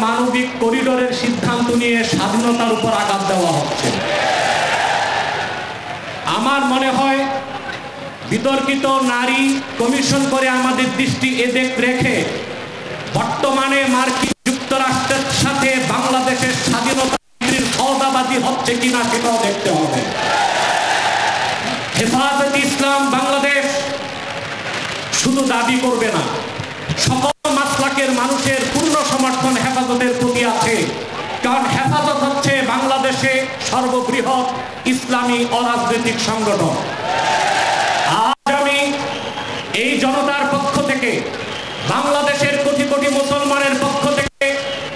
মানবিক করিডোরের সিদ্ধান্ত নিয়ে স্বাধীনতার উপর আঘাত দেওয়া হচ্ছে। আমার মনে হয় বিতর্কিত নারী কমিশন করে আমাদের দৃষ্টি এদিক রেখে বর্তমানে মার্কিন যুক্তরাষ্ট্রের সাথে বাংলাদেশের স্বাধীনতা সওদাবাজি হচ্ছে কিনা সেটাও দেখতে হবে। হেফাজতে ইসলাম বাংলাদেশ শুধু দাবি করবে না, সকল মাসলাকের মানুষের পূর্ণ সমর্থন হেফাজতের প্রতি আছে, কারণ হেফাজত হচ্ছে বাংলাদেশে সর্ববৃহৎ ইসলামী অরাজনৈতিক সংগঠন। আজ আমি এই জনতার পক্ষ থেকে, বাংলাদেশের কোটি কোটি মুসলমানের পক্ষ থেকে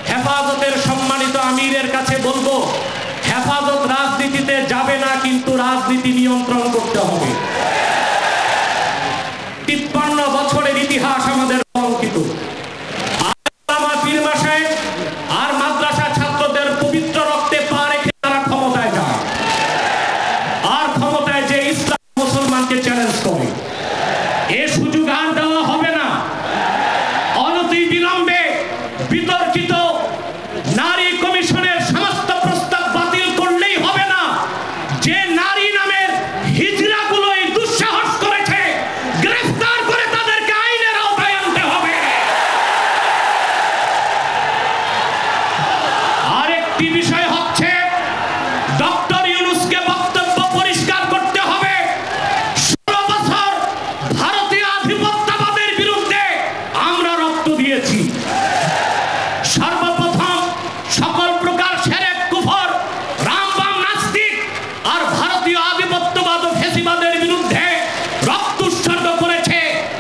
হেফাজতের সম্মানিত আমিরের কাছে বলবো, হেফাজত রাজনীতিতে যাবে না, কিন্তু রাজনীতি নিয়ন্ত্রণ করতে হবে। 53 বছরের ইতিহাস আমাদের অঙ্কিত। পীর মাশায়েখ আর মাদ্রাসা ছাত্রদের পবিত্র রক্তে পা রেখে তারা ক্ষমতায় যায়, আর ক্ষমতায় যে ইসলাম মুসলমানকে চ্যালেঞ্জ করে। এ সুযোগ আর দেওয়া হবে না। অনতি বিলম্বে বিতর্কিত নারী কমিশনের সমস্ত প্রস্তাব বাতিল করলেই হবে না। যে নারী নামের হিজড়াগুলো এই দুঃসাহস করেছে, গ্রেফতার করে তাদেরকে আইনের আওতায় আনতে হবে। আরেকটি বিষয় হচ্ছে, ডক্টর ইউনূসকে বক্তব্য পরিষ্কার করতে হবে। 16 বছর ভারতীয় আধিপত্যবাদের বিরুদ্ধে আমরা রক্ত দিয়েছি। সর্বপ্রথম সকল প্রকার শিরক, কুফর, রামবাম, নাস্তিক আর ভারতীয় আধিপত্যবাদ ও ফ্যাসিবাদের বিরুদ্ধে রক্ত উৎসর্গ করেছে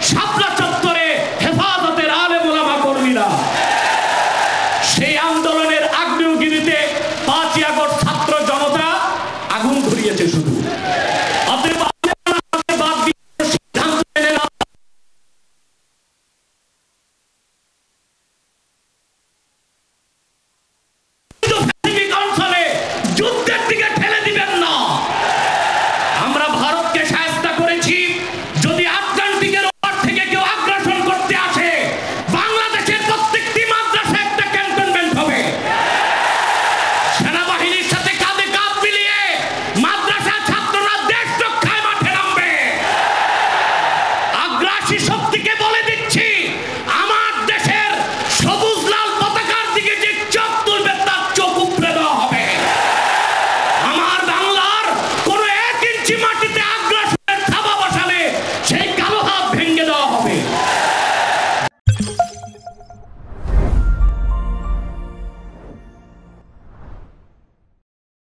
শাপলা চত্বরে হেফাজতের আলেম ওলামা কর্মীরা। সেই আন্দোলনের আগ্নেয়গিরিতে 5ই আগস্ট ছাত্র জনতা আগুন ধরিয়েছে শুধু।